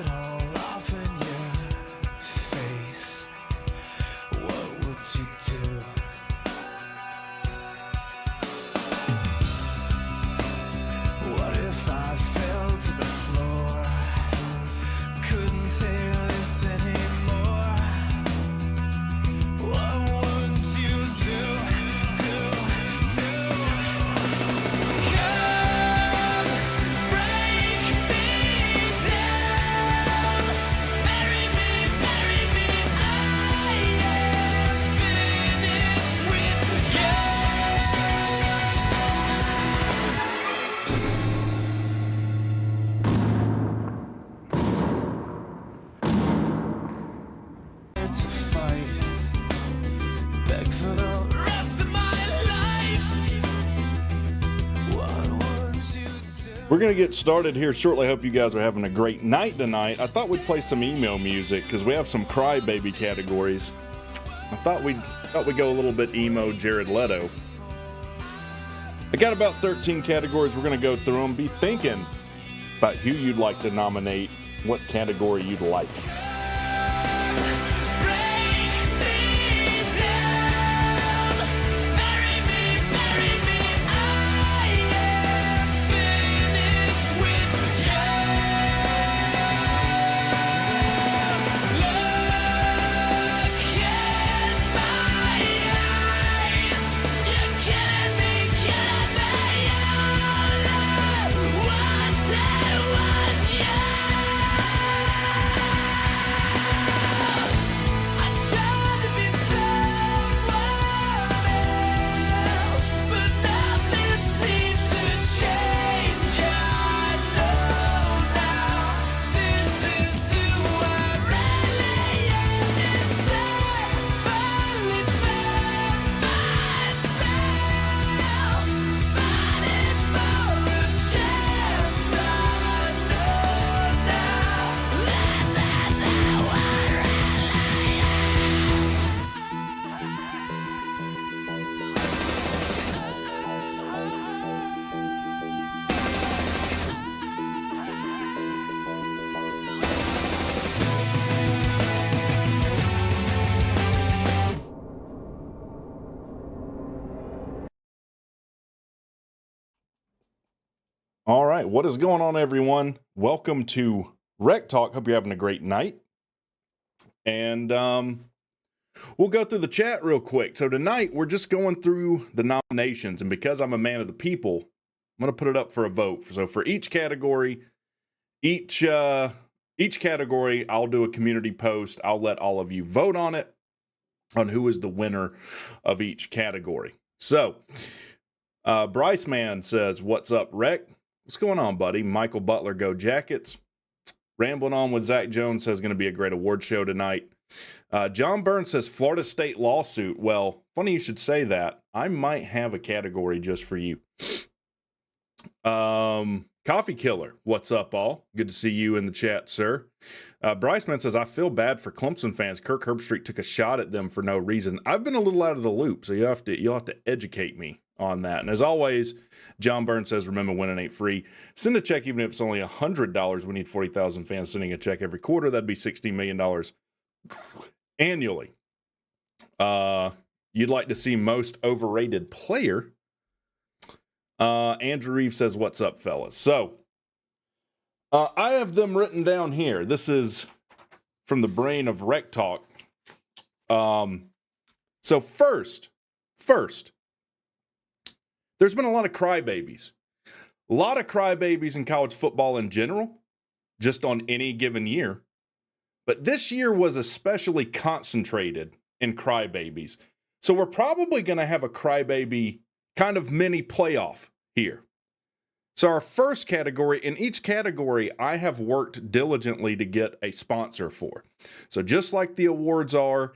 it all off in your face, what would you do? What if I fell to the floor? Couldn't take this anymore. What would you do? Come break me down, bury me, I am finished with you. To fight, beg for the rest of my life. What would you do? We're going to get started here shortly. I hope you guys are having a great night tonight. I thought we'd play some email music because we have some crybaby categories. I thought we'd go a little bit emo Jared Leto. I got about 13 categories. We're going to go through them. Be thinking about who you'd like to nominate, what category you'd like. Break me down, bury me, I am finished with you. Look in my eyes, you're killing me, all I want you. I tried to be someone else, but nothing seemed to change. I know now this is who I really am inside. Finally found myself, fighting for a chance. I know now this is who I really All right, what is going on, everyone? Welcome to WreckTalk. Hope you're having a great night. And we'll go through the chat real quick. So tonight, we're just going through the nominations. And because I'm a man of the people, I'm going to put it up for a vote. So for each category, each category, I'll do a community post. I'll let all of you vote on it, on who is the winner of each category. So Bryce Man says, "What's up, Wreck? What's going on, buddy?" Michael Butler, go Jackets. Rambling on with Zach Jones says going to be a great award show tonight. John Burns says Florida State lawsuit. Well, funny you should say that. I might have a category just for you. Coffee Killer, what's up, all? Good to see you in the chat, sir. Bryce Man says, I feel bad for Clemson fans. Kirk Herbstreit took a shot at them for no reason. I've been a little out of the loop, so you'll have to educate me on that. And as always, John Burns says, remember, winning ain't free. Send a check even if it's only $100. We need 40,000 fans sending a check every quarter. That'd be $16 million annually. You'd like to see most overrated player. Andrew Reeves says, what's up, fellas? So, I have them written down here. This is from the brain of WreckTalk. So first, there's been a lot of crybabies. A lot of crybabies in college football in general, just on any given year. But this year was especially concentrated in crybabies. So we're probably going to have a crybaby kind of mini playoff here. So our first category, in each category, I have worked diligently to get a sponsor for. So just like the awards are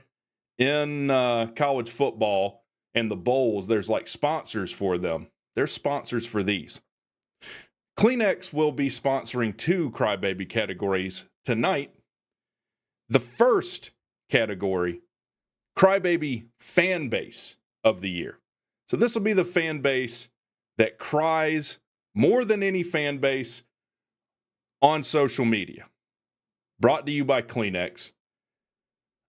in college football and the bowls, there's like sponsors for them. There's sponsors for these. Kleenex will be sponsoring 2 crybaby categories tonight. The first category, crybaby fan base of the year. So this will be the fan base that cries more than any fan base on social media. brought to you by Kleenex.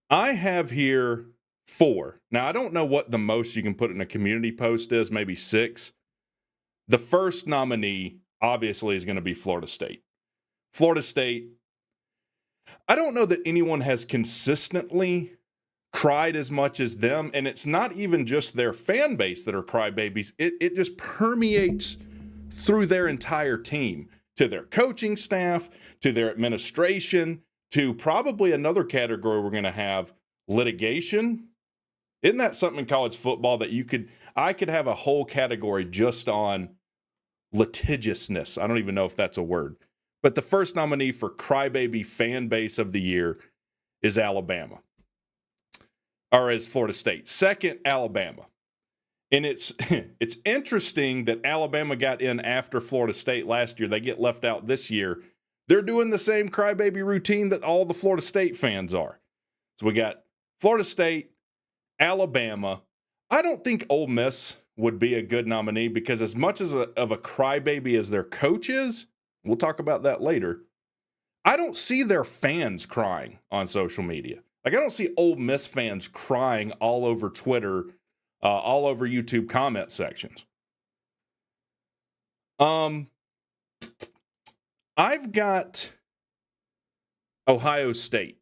I have here 4. Now, I don't know what the most you can put in a community post is, maybe 6. The first nominee, obviously, is going to be Florida State. Florida State, I don't know that anyone has consistently cried as much as them, and it's not even just their fan base that are crybabies. It just permeates through their entire team, to their coaching staff, to their administration, to probably another category we're going to have, litigation. Isn't that something in college football that I could have a whole category just on litigiousness? I don't even know if that's a word. But the first nominee for Crybaby Fan Base of the Year is Alabama. Or is Florida State. Second, Alabama. And it's interesting that Alabama got in after Florida State last year. They get left out this year. They're doing the same crybaby routine that all the Florida State fans are. So we got Florida State, Alabama. I don't think Ole Miss would be a good nominee because as much of a crybaby as their coach is, we'll talk about that later, I don't see their fans crying on social media. Like, I don't see Ole Miss fans crying all over Twitter, all over YouTube comment sections. I've got Ohio State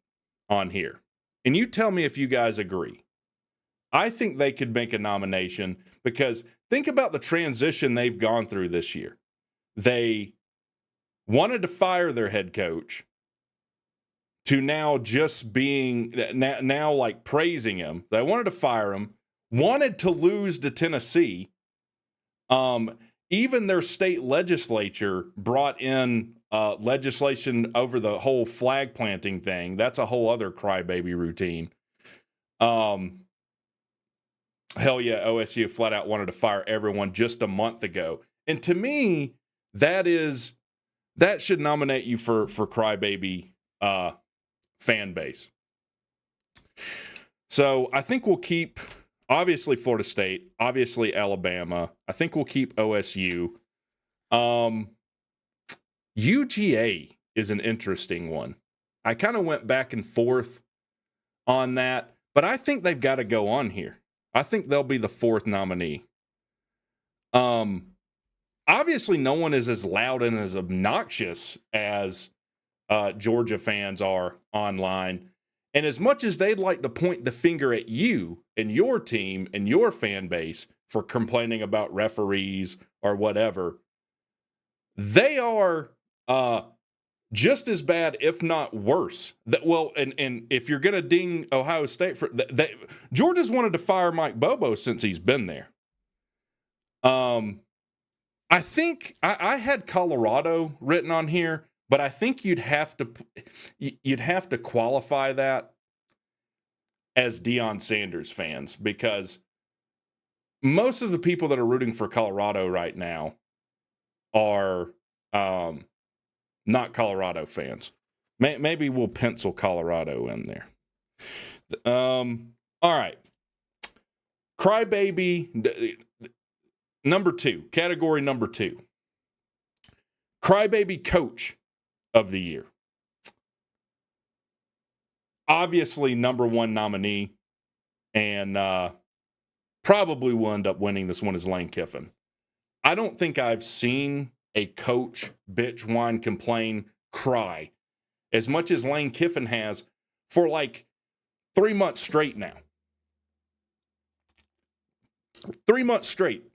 on here. And you tell me if you guys agree. I think they could make a nomination because think about the transition they've gone through this year. They wanted to fire their head coach to now just being, now like praising him. They wanted to fire him, wanted to lose to Tennessee. Even their state legislature brought in legislation over the whole flag planting thing. That's a whole other crybaby routine. Hell yeah, OSU flat out wanted to fire everyone just a month ago. And to me, that should nominate you for crybaby fan base. So I think we'll keep, obviously, Florida State, obviously Alabama. I think we'll keep OSU. UGA is an interesting one. I kind of went back and forth on that, but I think they've got to go on here. I think they'll be the 4th nominee. Obviously, no one is as loud and as obnoxious as Georgia fans are online. And as much as they'd like to point the finger at you and your team and your fan base for complaining about referees or whatever, they are just as bad, if not worse. And if you're going to ding Ohio State for Georgia's wanted to fire Mike Bobo since he's been there. I think I had Colorado written on here, but I think you'd have to qualify that as Deion Sanders fans because most of the people that are rooting for Colorado right now are not Colorado fans. Maybe we'll pencil Colorado in there. All right. Crybaby number 2, category number 2. Crybaby Coach of the Year. Obviously, number 1 nominee, and probably will end up winning this one is Lane Kiffin. I don't think I've seen a coach bitch, whine, complain, cry as much as Lane Kiffin has for like 3 months straight now. 3 months straight.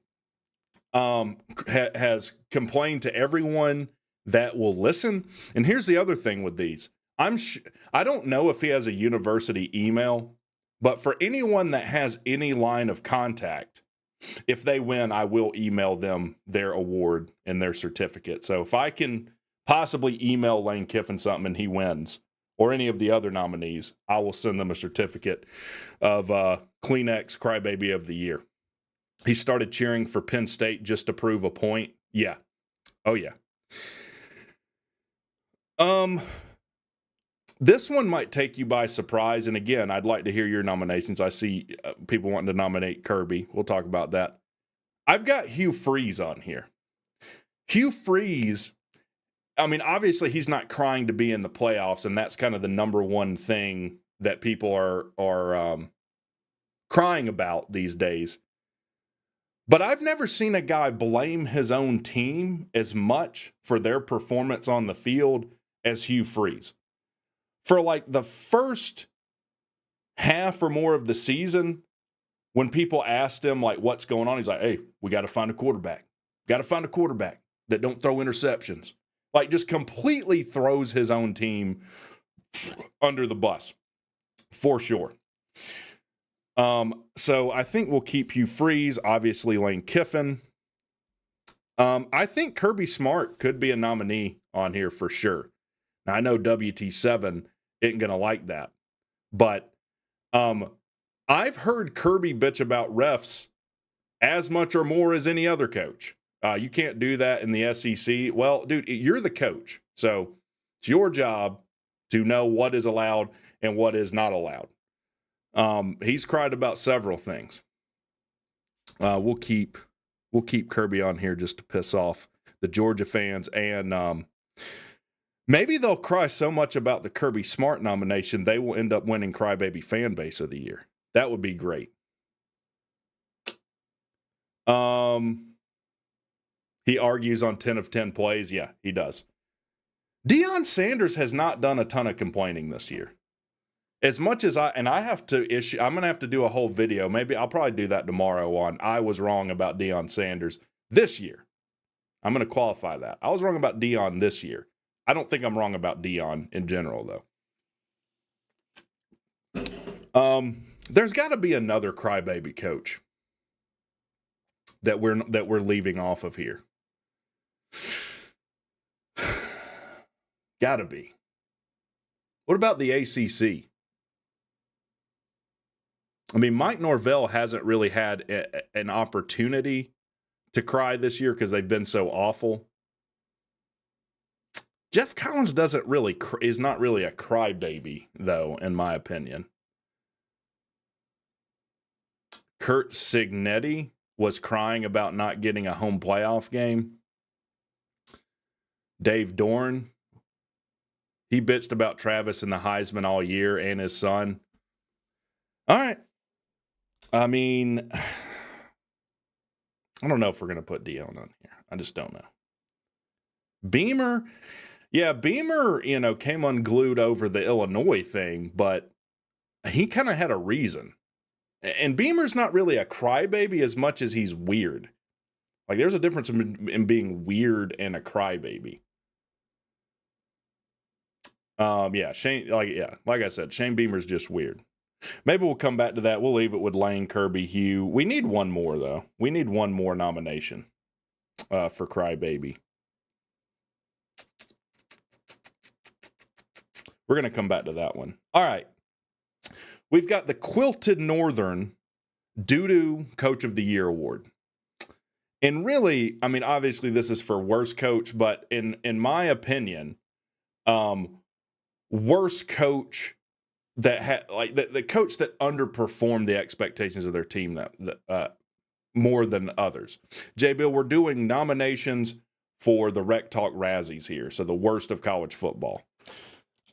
Has complained to everyone that will listen. And here's the other thing with these. I don't know if he has a university email, but for anyone that has any line of contact, if they win, I will email them their award and their certificate. So if I can possibly email Lane Kiffin something and he wins, or any of the other nominees, I will send them a certificate of Kleenex Crybaby of the Year. He started cheering for Penn State just to prove a point. Yeah. Oh, yeah. This one might take you by surprise. And again, I'd like to hear your nominations. I see people wanting to nominate Kirby. We'll talk about that. I've got Hugh Freeze on here. Hugh Freeze I mean, obviously he's not crying to be in the playoffs, and that's kind of the number one thing that people are crying about these days. But I've never seen a guy blame his own team as much for their performance on the field as Hugh Freeze. For like the first half or more of the season, when people asked him like what's going on, he's like, hey, we got to find a quarterback. Got to find a quarterback that don't throw interceptions. Like just completely throws his own team under the bus for sure. So I think we'll keep Hugh Freeze, obviously Lane Kiffin. I think Kirby Smart could be a nominee on here for sure. Now I know WT7 isn't going to like that, but I've heard Kirby bitch about refs as much or more as any other coach. You can't do that in the SEC. Well, dude, you're the coach. So it's your job to know what is allowed and what is not allowed. He's cried about several things. We'll keep Kirby on here just to piss off the Georgia fans, and maybe they'll cry so much about the Kirby Smart nomination they will end up winning Crybaby Fan Base of the Year. That would be great. He argues on 10 of 10 plays. Yeah, he does. Deion Sanders has not done a ton of complaining this year. As much as I'm going to have to do a whole video. Maybe I'll probably do that tomorrow on I was wrong about Deion Sanders this year. I'm going to qualify that. I was wrong about Deion this year. I don't think I'm wrong about Deion in general, though. There's got to be another crybaby coach that we're leaving off of here. Gotta be. What about the ACC? I mean, Mike Norvell hasn't really had an opportunity to cry this year because they've been so awful. Jeff Collins is not really a crybaby, though, in my opinion. Kurt Cignetti was crying about not getting a home playoff game. Dave Dorn, he bitched about Travis and the Heisman all year and his son. All right. I mean, I don't know if we're going to put Deion on here. I just don't know. Beamer, came unglued over the Illinois thing, but he kind of had a reason. And Beamer's not really a crybaby as much as he's weird. Like, there's a difference in being weird and a crybaby. Shane, like I said, Shane Beamer's just weird. Maybe we'll come back to that. We'll leave it with Lane, Kirby, Hugh. We need one more, though. We need one more nomination for crybaby. We're going to come back to that one. All right. We've got the Quilted Northern Doo-Doo Coach of the Year Award. And really, I mean, obviously this is for worst coach, but in my opinion, worst coach that the coach that underperformed the expectations of their team that more than others. J-Bill, we're doing nominations for the WreckTalk Razzies here, so the worst of college football.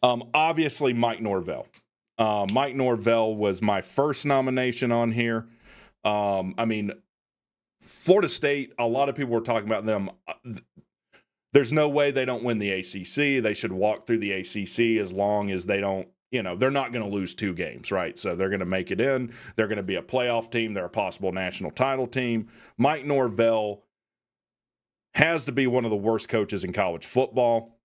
Obviously, Mike Norvell. Mike Norvell was my first nomination on here. I mean, Florida State, a lot of people were talking about them. There's no way they don't win the ACC. They should walk through the ACC as long as they don't, they're not going to lose 2 games, right? So they're going to make it in. They're going to be a playoff team. They're a possible national title team. Mike Norvell has to be one of the worst coaches in college football.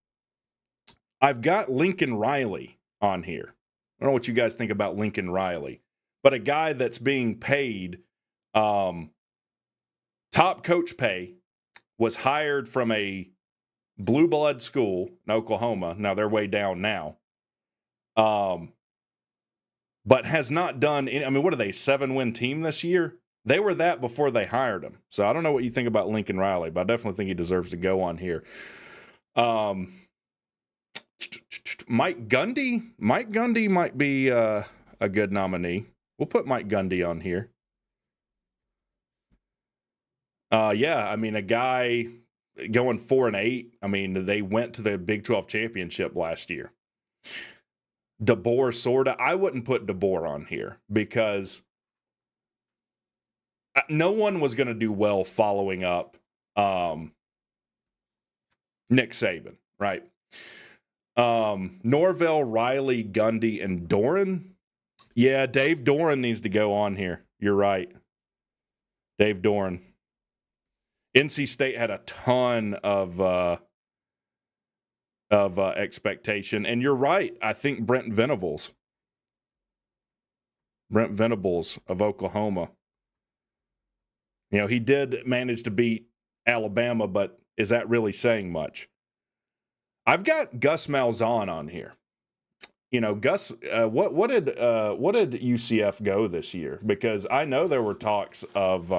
I've got Lincoln Riley on here. I don't know what you guys think about Lincoln Riley, but a guy that's being paid top coach pay, was hired from a blue blood school in Oklahoma. Now they're way down now. But has not done any, I mean, what are they, 7-win team this year? They were that before they hired him. So I don't know what you think about Lincoln Riley, but I definitely think he deserves to go on here. Mike Gundy might be a good nominee. We'll put Mike Gundy on here. I mean, a guy going 4-8. I mean, they went to the Big 12 championship last year. DeBoer, sorta. I wouldn't put DeBoer on here because no one was going to do well following up Nick Saban, right? Norvell, Riley, Gundy, and Doran. Yeah, Dave Doran needs to go on here. You're right. Dave Doran. NC State had a ton of expectation, and you're right. I think Brent Venables of Oklahoma. You know, he did manage to beat Alabama, but is that really saying much? I've got Gus Malzahn on here. You know, Gus, what did UCF go this year? Because I know there were talks of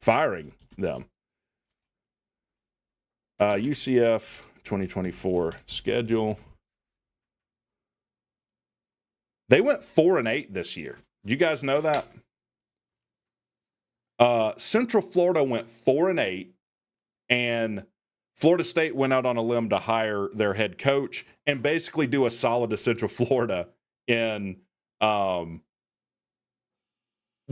firing them. UCF 2024 schedule. They went 4-8 this year. Did you guys know that? Central Florida went 4-8, and Florida State went out on a limb to hire their head coach and basically do a solid to Central Florida in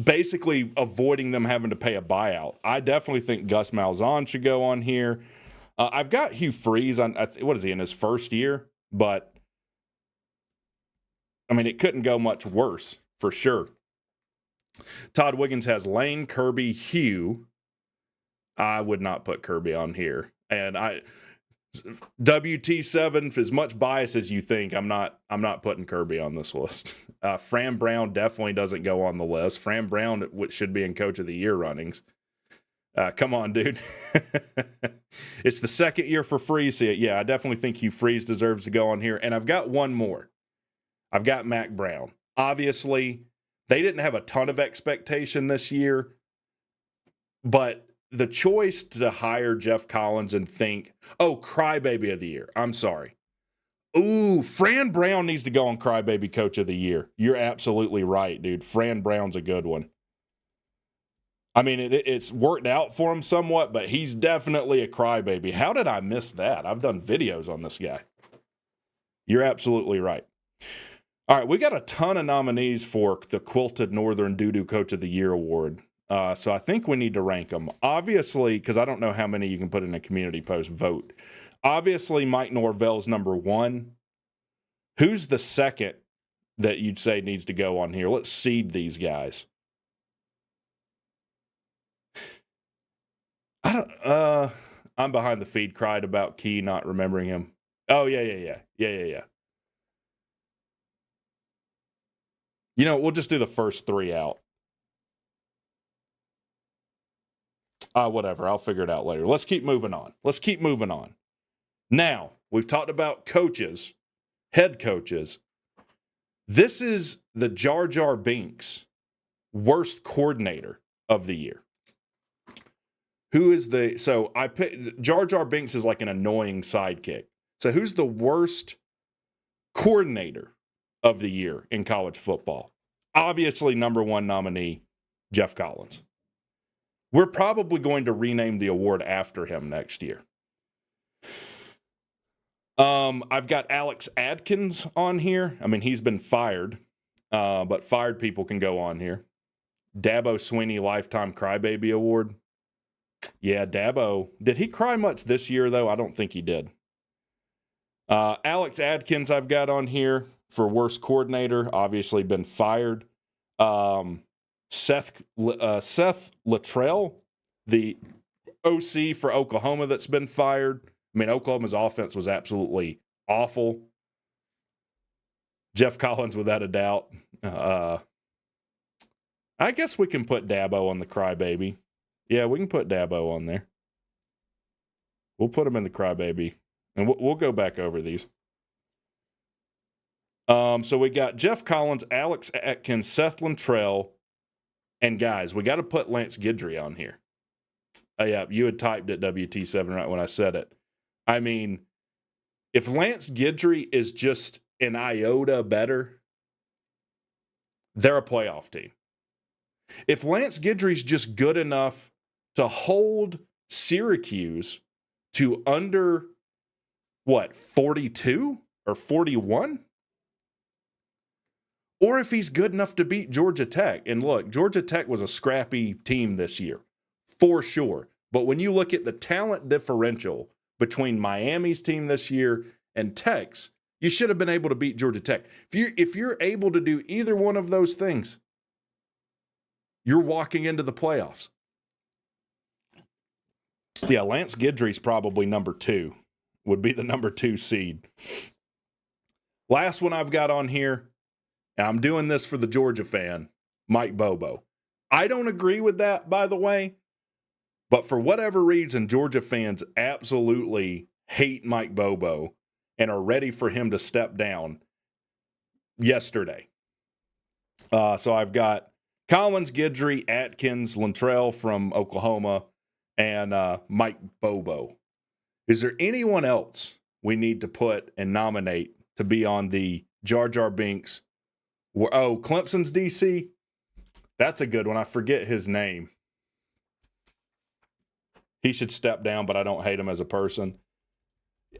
basically avoiding them having to pay a buyout. I definitely think Gus Malzahn should go on here. I've got Hugh Freeze on, what is he, in his first year? But, I mean, it couldn't go much worse, for sure. Todd Wiggins has Lane, Kirby, Hugh. I would not put Kirby on here. And WT7, as much bias as you think, I'm not putting Kirby on this list. Fran Brown definitely doesn't go on the list. Fran Brown should be in Coach of the Year runnings. Come on, dude. It's the second year for Freeze. Yeah, I definitely think Hugh Freeze deserves to go on here. And I've got one more. I've got Mac Brown. Obviously, they didn't have a ton of expectation this year, but the choice to hire Jeff Collins and think, oh, Crybaby of the Year. I'm sorry. Ooh, Fran Brown needs to go on Crybaby Coach of the Year. You're absolutely right, dude. Fran Brown's a good one. I mean, it's worked out for him somewhat, but he's definitely a crybaby. How did I miss that? I've done videos on this guy. You're absolutely right. All right, we got a ton of nominees for the Quilted Northern Doo-Doo Coach of the Year award. So I think we need to rank them. Obviously, because I don't know how many you can put in a community post vote. Obviously, Mike Norvell's number one. Who's the second that you'd say needs to go on here? Let's seed these guys. I'm behind the feed. Cried about Key not remembering him. Oh, yeah. You know, we'll just do the first three out. Whatever. I'll figure it out later. Let's keep moving on. Now, we've talked about coaches, head coaches. This is the Jar Jar Binks worst coordinator of the year. Who is so I picked Jar Jar Binks is like an annoying sidekick. So who's the worst coordinator of the year in college football? Obviously, number one nominee, Jeff Collins. We're probably going to rename the award after him next year. I've got Alex Adkins on here. I mean, he's been fired, but fired people can go on here. Dabo Swinney Lifetime Crybaby Award. Yeah, Dabo. Did he cry much this year, though? I don't think he did. Alex Adkins I've got on here for worst coordinator. Obviously been fired. Seth Luttrell, the OC for Oklahoma that's been fired. I mean, Oklahoma's offense was absolutely awful. Jeff Collins, without a doubt. I guess we can put Dabo on the crybaby. Yeah, we can put Dabo on there. We'll put him in the crybaby. And we'll go back over these. So we got Jeff Collins, Alex Atkins, Seth Luttrell, and guys, we got to put Lance Guidry on here. Yeah, you had typed it WT7 right when I said it. I mean, if Lance Guidry is just an iota better, they're a playoff team. If Lance Guidry's just good enough to hold Syracuse to under, 42 or 41? Or if he's good enough to beat Georgia Tech. And look, Georgia Tech was a scrappy team this year, for sure. But when you look at the talent differential between Miami's team this year and Tech's, you should have been able to beat Georgia Tech. If you're able to do either one of those things, you're walking into the playoffs. Yeah, Lance Guidry's probably number 2, would be the number 2 seed. Last one I've got on here, and I'm doing this for the Georgia fan, Mike Bobo. I don't agree with that, by the way, but for whatever reason, Georgia fans absolutely hate Mike Bobo and are ready for him to step down yesterday. So I've got Collins, Guidry, Atkins, Lantrell from Oklahoma, and Mike Bobo. Is there anyone else we need to put and nominate to be on the Jar Jar Binks? Oh, Clemson's DC? That's a good one. I forget his name. He should step down, but I don't hate him as a person.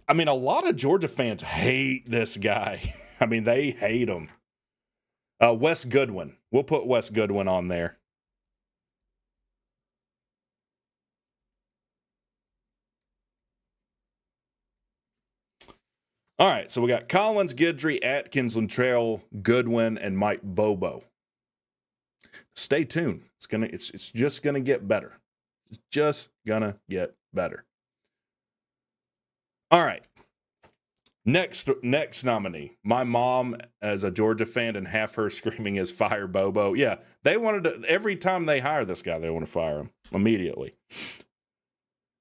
I mean, a lot of Georgia fans hate this guy. I mean, they hate him. Wes Goodwin. We'll put Wes Goodwin on there. All right, so we got Collins, Guidry, Atkins, Lantrell, Goodwin, and Mike Bobo. Stay tuned. It's just gonna get better. It's just gonna get better. All right. Next nominee. My mom, as a Georgia fan, and half her screaming is fire Bobo. Yeah, they wanted to, every time they hire this guy, they want to fire him immediately.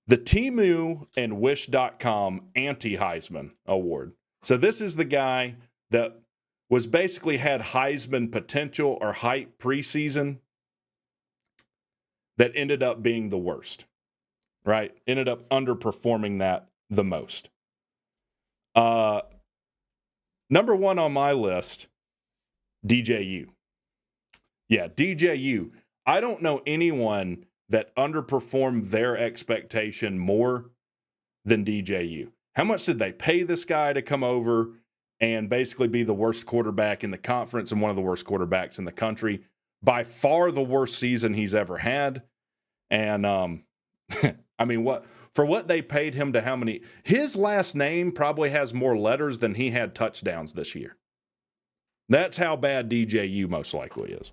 The Temu and Wish.com Anti-Heisman Award. So this is the guy that was basically had Heisman potential or hype preseason that ended up being the worst, right? Ended up underperforming that the most. Number 1 on my list, DJU. Yeah, DJU. I don't know anyone that underperformed their expectation more than DJU. How much did they pay this guy to come over and basically be the worst quarterback in the conference and one of the worst quarterbacks in the country? By far the worst season he's ever had. And, I mean, what they paid him to how many? His last name probably has more letters than he had touchdowns this year. That's how bad DJU most likely is.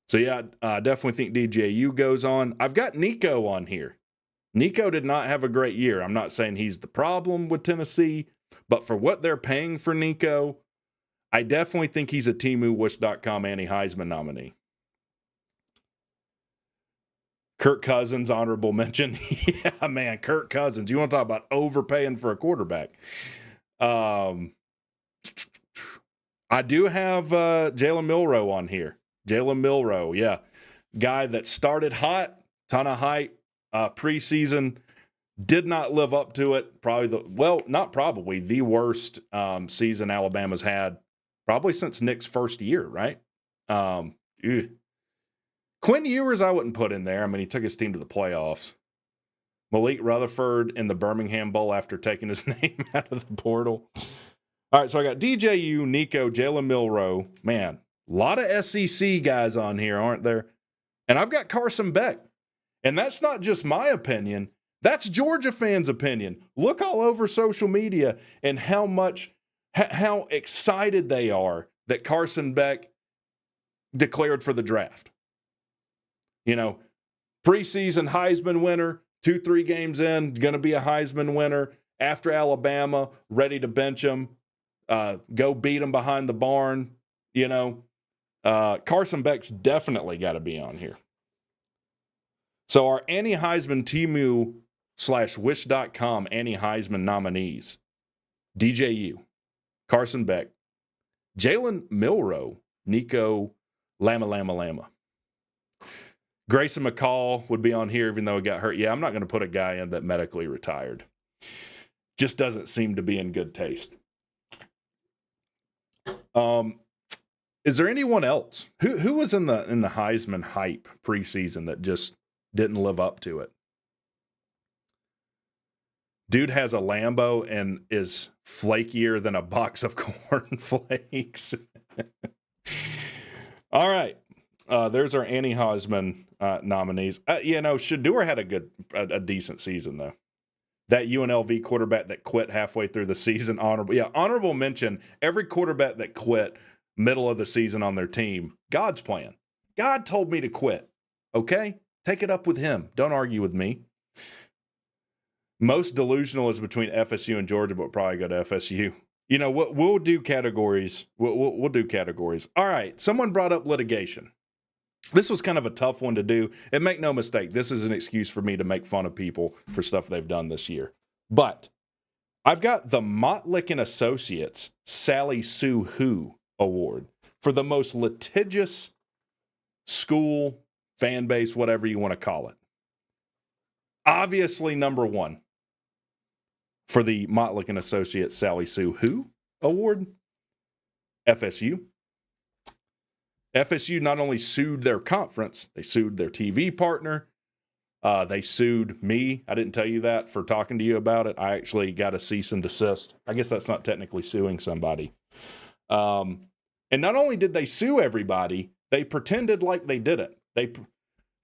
So, yeah, I definitely think DJU goes on. I've got Nico on here. Nico did not have a great year. I'm not saying he's the problem with Tennessee, but for what they're paying for Nico, I definitely think he's a TemuWish.com Anti-Heisman nominee. Kirk Cousins, honorable mention. Yeah, man, Kirk Cousins. You want to talk about overpaying for a quarterback. I do have Jalen Milroe on here. Jalen Milroe, yeah. Guy that started hot, ton of hype, preseason, did not live up to it. The worst season Alabama's had probably since Nick's first year, right? Quinn Ewers I wouldn't put in there. I mean, he took his team to the playoffs. Malik Rutherford in the Birmingham Bowl after taking his name out of the portal. All right, so I got DJU, Nico, Jalen Milroe. Man, a lot of SEC guys on here, aren't there? And I've got Carson Beck. And that's not just my opinion. That's Georgia fans' opinion. Look all over social media and how excited they are that Carson Beck declared for the draft. You know, preseason Heisman winner, 2-3 games in, going to be a Heisman winner. After Alabama, ready to bench him, go beat him behind the barn. You know, Carson Beck's definitely got to be on here. So our Anti-Heisman Temu/Wish.com Anti-Heisman nominees: DJU, Carson Beck, Jalen Milroe, Nico Lama. Grayson McCall would be on here even though he got hurt. Yeah, I'm not going to put a guy in that medically retired. Just doesn't seem to be in good taste. Is there anyone else? Who was in the Heisman hype preseason that just didn't live up to it? Dude has a Lambo and is flakier than a box of cornflakes. All right. There's our Anti-Heisman nominees. Shedeur had a decent season, though. That UNLV quarterback that quit halfway through the season, honorable mention, every quarterback that quit middle of the season on their team, God's plan. God told me to quit, okay? Take it up with him. Don't argue with me. Most delusional is between FSU and Georgia, but probably go to FSU. You know, we'll do categories. We'll do categories. All right, someone brought up litigation. This was kind of a tough one to do. And make no mistake, this is an excuse for me to make fun of people for stuff they've done this year. But I've got the Mottlick and Associates Sally Sue Who Award for the most litigious school, fan base, whatever you want to call it. Obviously, number one for the Mottlick and Associates Sally Sue Who Award, FSU. FSU not only sued their conference, they sued their TV partner. They sued me. I didn't tell you that for talking to you about it. I actually got a cease and desist. I guess that's not technically suing somebody. And not only did they sue everybody, they pretended like they did it.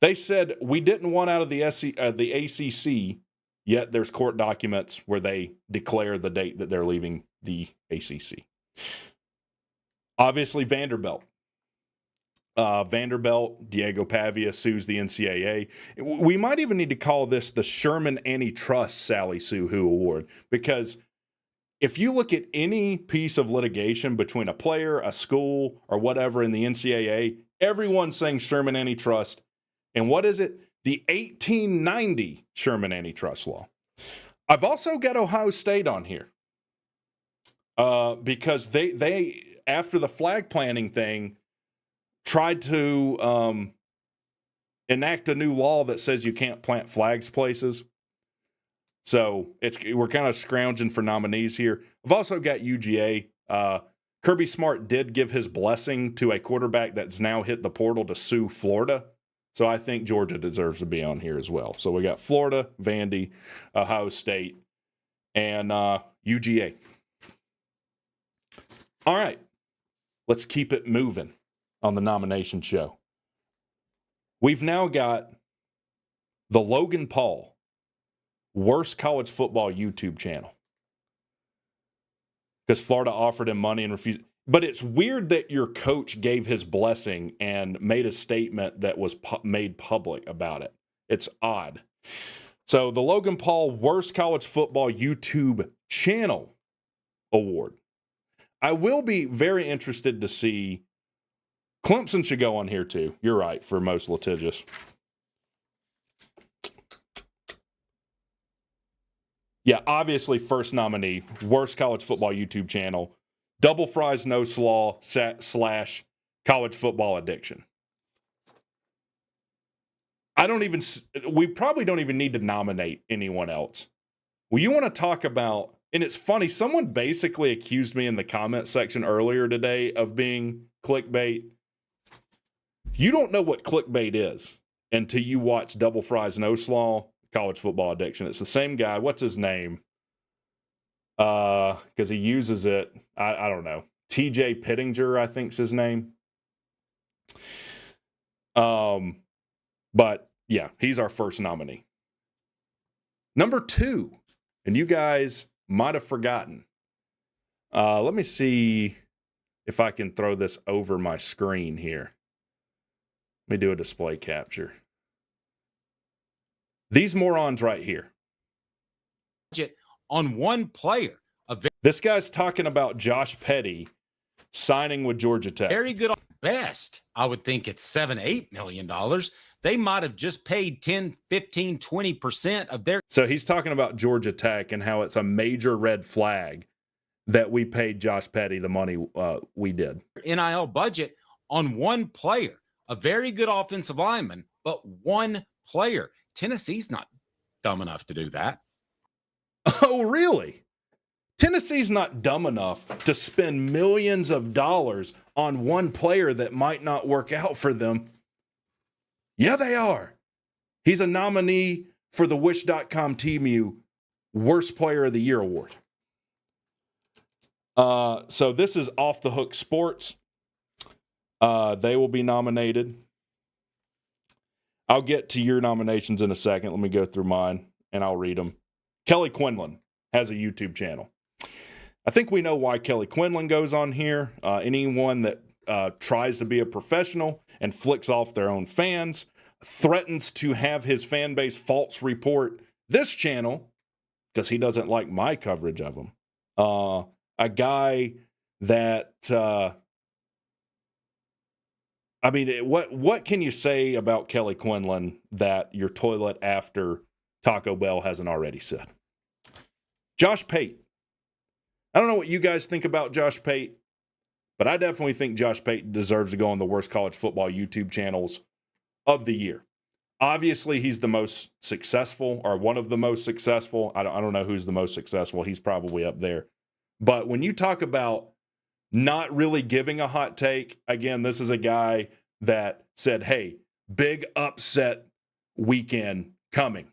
They said we didn't want out of the ACC, yet there's court documents where they declare the date that they're leaving the ACC. Obviously, Vanderbilt, Diego Pavia sues the NCAA. We might even need to call this the Sherman Antitrust Sally Sue Who Award, because if you look at any piece of litigation between a player, a school, or whatever in the NCAA, everyone's saying Sherman Antitrust. And what is it? The 1890 Sherman Antitrust Law. I've also got Ohio State on here because they after the flag planting thing, tried to enact a new law that says you can't plant flags places. So we're kind of scrounging for nominees here. I've also got UGA. Kirby Smart did give his blessing to a quarterback that's now hit the portal to sue Florida. So I think Georgia deserves to be on here as well. So we got Florida, Vandy, Ohio State, and UGA. All right, let's keep it moving on the nomination show. We've now got the Logan Paul worst college football YouTube channel because Florida offered him money and refused. But it's weird that your coach gave his blessing and made a statement that was made public about it. It's odd. So the Logan Paul worst college football YouTube channel award. I will be very interested to see. Clemson should go on here too. You're right, for most litigious. Yeah, obviously first nominee, worst college football YouTube channel, Double Fries No Slaw / college football addiction. We probably don't even need to nominate anyone else. Well, you want to talk about, and it's funny, someone basically accused me in the comment section earlier today of being clickbait. You don't know what clickbait is until you watch Double Fries No Slaw, college football addiction. It's the same guy. What's his name? Because he uses it. I don't know. TJ Pittinger, I think's his name. But yeah, he's our first nominee. Number 2, and you guys might have forgotten. Let me see if I can throw this over my screen here. Let me do a display capture. These morons right here. On one player. This guy's talking about Josh Petty signing with Georgia Tech. Very good. Best, I would think it's $7-8 million. They might have just paid 10, 15, 20% of their. So he's talking about Georgia Tech and how it's a major red flag that we paid Josh Petty the money we did. NIL budget on one player, a very good offensive lineman, but one player. Tennessee's not dumb enough to do that. Oh, really? Tennessee's not dumb enough to spend millions of dollars on one player that might not work out for them. Yeah, they are. He's a nominee for the Wish.com Teamu Worst Player of the Year award. So this is Off the Hook Sports. They will be nominated. I'll get to your nominations in a second. Let me go through mine, and I'll read them. Kelly Quinlan has a YouTube channel. I think we know why Kelly Quinlan goes on here. Anyone that tries to be a professional and flicks off their own fans, threatens to have his fan base false report this channel because he doesn't like my coverage of him. A guy that, what can you say about Kelly Quinlan that your toilet after Taco Bell hasn't already said? Josh Pate. I don't know what you guys think about Josh Pate, but I definitely think Josh Pate deserves to go on the worst college football YouTube channels of the year. Obviously, he's the most successful, or one of the most successful. I don't know who's the most successful. He's probably up there. But when you talk about not really giving a hot take, again, this is a guy that said, hey, big upset weekend coming.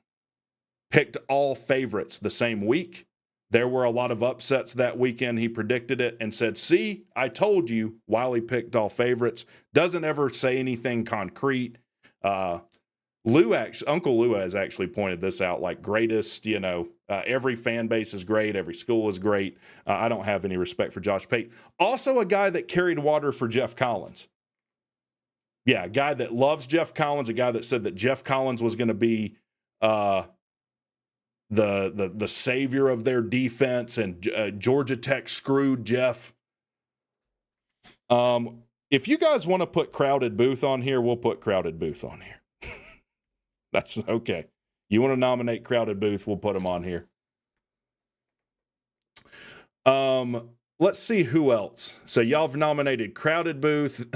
Picked all favorites the same week. There were a lot of upsets that weekend. He predicted it and said, see, I told you, while he picked all favorites. Doesn't ever say anything concrete. Uncle Lou has actually pointed this out, like greatest, every fan base is great. Every school is great. I don't have any respect for Josh Pate. Also a guy that carried water for Jeff Collins. Yeah, a guy that loves Jeff Collins, a guy that said that Jeff Collins was going to be the savior of their defense, and Georgia Tech screwed Jeff. If you guys want to put Crowded Booth on here, we'll put Crowded Booth on here. That's okay. You want to nominate Crowded Booth, we'll put him on here. Let's see who else. So y'all have nominated Crowded Booth,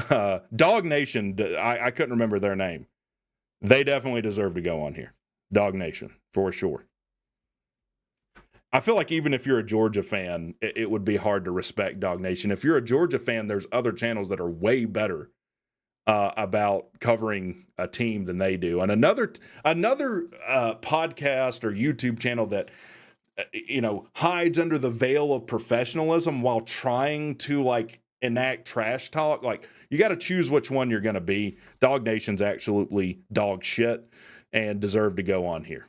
Dog Nation. I couldn't remember their name. They definitely deserve to go on here. Dog Nation, for sure. I feel like even if you're a Georgia fan, it would be hard to respect Dog Nation. If you're a Georgia fan, there's other channels that are way better about covering a team than they do. And another podcast or YouTube channel that hides under the veil of professionalism while trying to enact trash talk. Like, you got to choose which one you're going to be. Dog Nation's absolutely dog shit and deserve to go on here.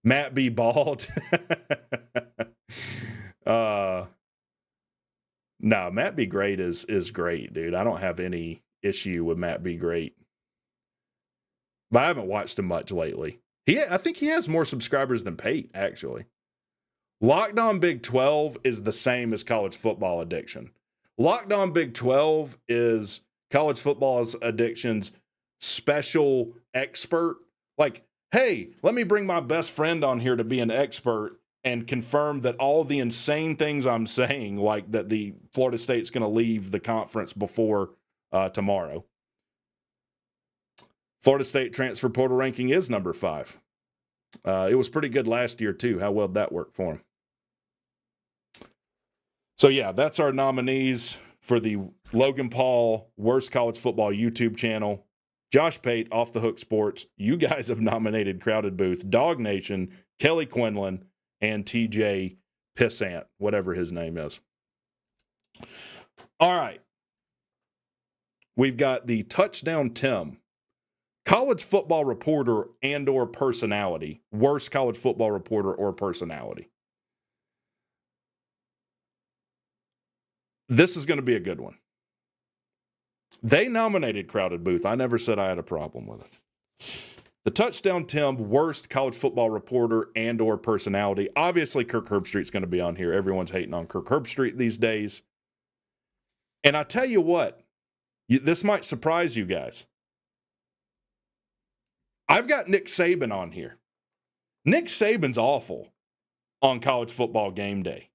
Matt B. Bald. No, Matt B. Great is great, dude. I don't have any issue with Matt B. Great. But I haven't watched him much lately. I think he has more subscribers than Pate, actually. Locked On Big 12 is the same as College Football Addiction. Locked On Big 12 is College Football Addiction's special expert. Like, hey, let me bring my best friend on here to be an expert and confirm that all the insane things I'm saying, like that the Florida State's going to leave the conference before tomorrow. Florida State transfer portal ranking is number 5. It was pretty good last year, too. How well did that work for him? So, yeah, that's our nominees for the Logan Paul Worst College Football YouTube channel. Josh Pate, Off the Hook Sports. You guys have nominated Crowded Booth, Dog Nation, Kelly Quinlan, and TJ Pissant, whatever his name is. All right. We've got the Touchdown Tim, college football reporter and or personality. Worst college football reporter or personality. This is going to be a good one. They nominated Crowded Booth. I never said I had a problem with it. The Touchdown Tim, worst college football reporter and or personality. Obviously, Kirk Herbstreit's going to be on here. Everyone's hating on Kirk Herbstreit these days. And I tell you what, this might surprise you guys. I've got Nick Saban on here. Nick Saban's awful on College Football Game Day.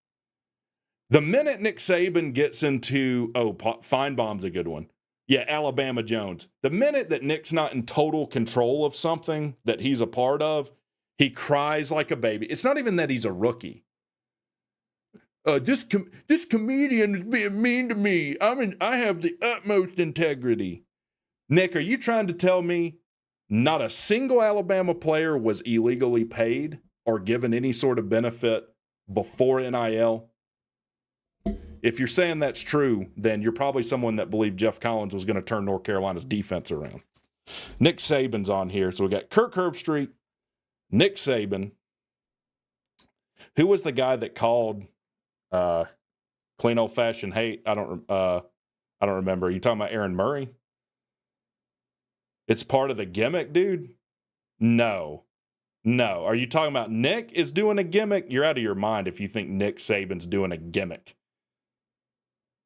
The minute Nick Saban gets into, Feinbaum's a good one. Yeah, Alabama Jones. The minute that Nick's not in total control of something that he's a part of, he cries like a baby. It's not even that he's a rookie. This comedian is being mean to me. I have the utmost integrity. Nick, are you trying to tell me not a single Alabama player was illegally paid or given any sort of benefit before NIL. If you're saying that's true, then you're probably someone that believed Jeff Collins was going to turn North Carolina's defense around. Nick Saban's on here. So we got Kirk Herbstreit, Nick Saban. Who was the guy that called clean old-fashioned hate? I don't remember. Are you talking about Aaron Murray? It's part of the gimmick, dude? No. Are you talking about Nick is doing a gimmick? You're out of your mind if you think Nick Saban's doing a gimmick.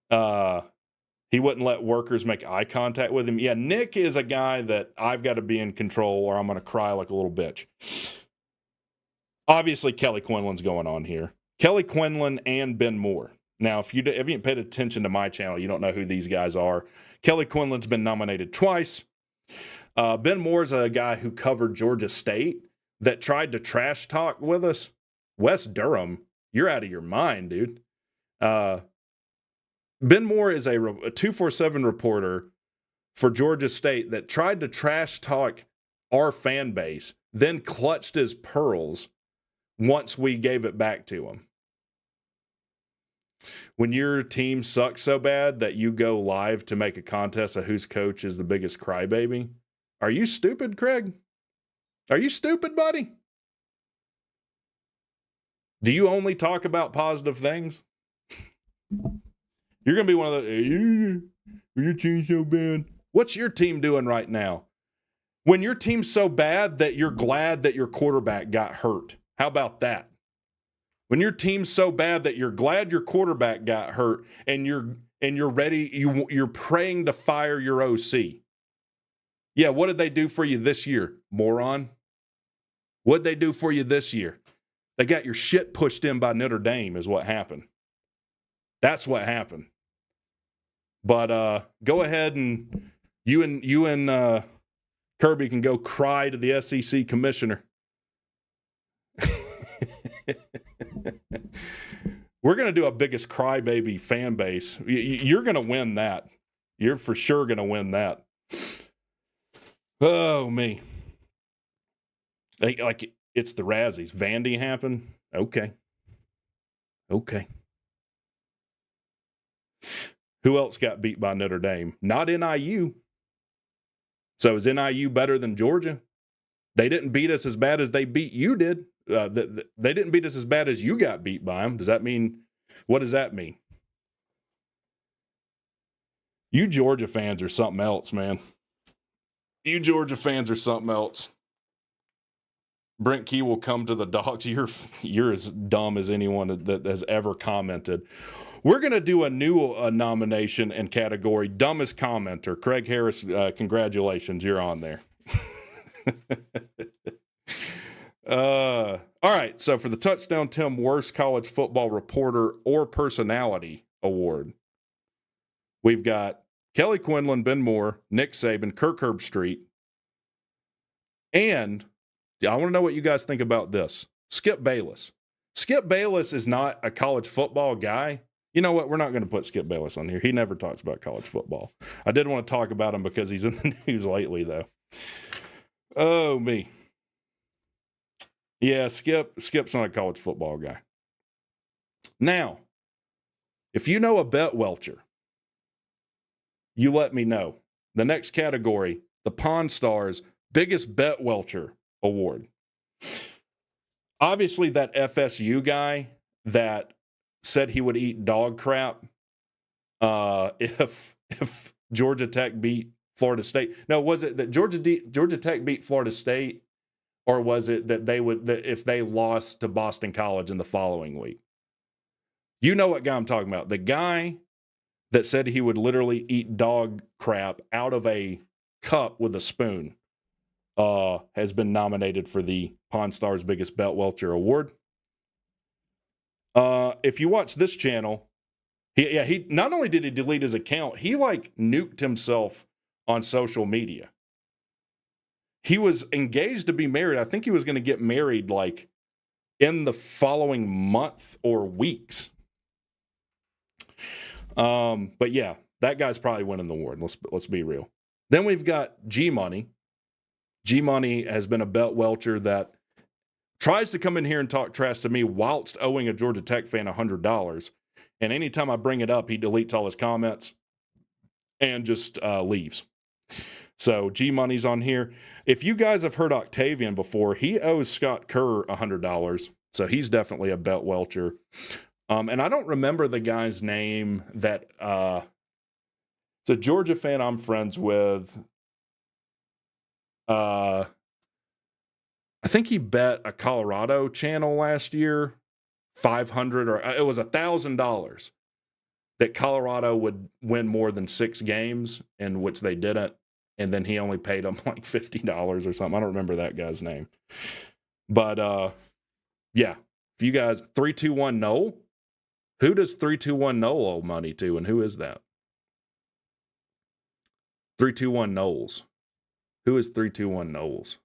He wouldn't let workers make eye contact with him. Yeah, Nick is a guy that I've got to be in control or I'm going to cry like a little bitch. Obviously, Kelly Quinlan's going on here. Kelly Quinlan and Ben Moore. Now, if you haven't paid attention to my channel, you don't know who these guys are. Kelly Quinlan's been nominated twice. Ben Moore's a guy who covered Georgia State that tried to trash talk with us. Wes Durham, you're out of your mind, dude. Ben Moore is a 247 reporter for Georgia State that tried to trash talk our fan base, then clutched his pearls once we gave it back to him. When your team sucks so bad that you go live to make a contest of whose coach is the biggest crybaby, are you stupid, Craig? Are you stupid, buddy? Do you only talk about positive things? You're going to be one of those, your team's so bad. What's your team doing right now? When your team's so bad that you're glad that your quarterback got hurt. How about that? When your team's so bad that you're glad your quarterback got hurt and you're ready, you're praying to fire your OC. Yeah, what did they do for you this year, moron? What'd they do for you this year? They got your shit pushed in by Notre Dame is what happened. That's what happened. But go ahead and you and Kirby can go cry to the SEC commissioner. We're going to do a biggest crybaby fan base. You're going to win that. You're for sure going to win that. Oh, me. Like it's the Razzies. Vandy happened? Okay. Who else got beat by Notre Dame? Not NIU. So is NIU better than Georgia? They didn't beat us as bad as they beat you did. They didn't beat us as bad as you got beat by them. Does that mean, what does that mean? You Georgia fans are something else, man. You Georgia fans are something else. Brent Key will come to the dogs. You're as dumb as anyone that has ever commented. We're going to do a new nomination and category, dumbest commenter. Craig Harris, congratulations. You're on there. All right. So for the Touchdown Tim Worst College Football Reporter or Personality Award, we've got Kelly Quinlan, Ben Moore, Nick Saban, Kirk Herbstreit, and I want to know what you guys think about this. Skip Bayless. Skip Bayless is not a college football guy. You know what? We're not going to put Skip Bayless on here. He never talks about college football. I did want to talk about him because he's in the news lately, though. Oh, me. Yeah, Skip's not a college football guy. Now, if you know a bet welcher, you let me know. The next category, the Pawn Stars Biggest Bet Welcher Award. Obviously, that FSU guy that said he would eat dog crap if Georgia Tech beat Florida State. No, was it that Georgia Tech beat Florida State, or was it that if they lost to Boston College in the following week? You know what guy I'm talking about. The guy that said he would literally eat dog crap out of a cup with a spoon has been nominated for the Pawn Stars Biggest Bet Welcher Award. If you watch this channel, he not only did he delete his account, he nuked himself on social media. He was engaged to be married. I think he was going to get married in the following month or weeks. But yeah, that guy's probably winning the award. Let's be real. Then we've got G Money. G Money has been a bet welcher that tries to come in here and talk trash to me whilst owing a Georgia Tech fan $100. And anytime I bring it up, he deletes all his comments and just leaves. So G-Money's on here. If you guys have heard Octavian before, he owes Scott Kerr $100. So he's definitely a bet welcher. And I don't remember the guy's name that it's a Georgia fan I'm friends with. I think he bet a Colorado channel last year, $500 or it was $1,000 that Colorado would win more than 6 games, in which they didn't. And then he only paid them like $50 or something. I don't remember that guy's name. But yeah, if you guys, 321 Noel, who does 321 Noel owe money to, and who is that? 321 Knowles. Who is 321 Knowles?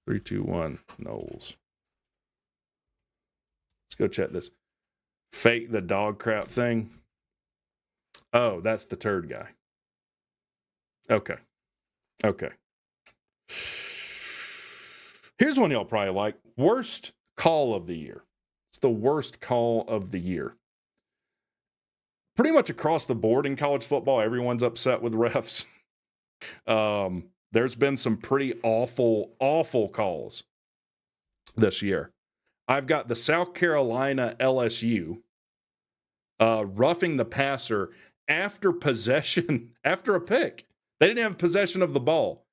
321 Knowles. Let's go check this. Fake the dog crap thing. Oh, that's the turd guy. Okay. Here's one y'all probably like. Worst call of the year. It's the worst call of the year. Pretty much across the board in college football, everyone's upset with refs. There's been some pretty awful calls this year. I've got the South Carolina LSU roughing the passer after possession, after a pick. They didn't have possession of the ball.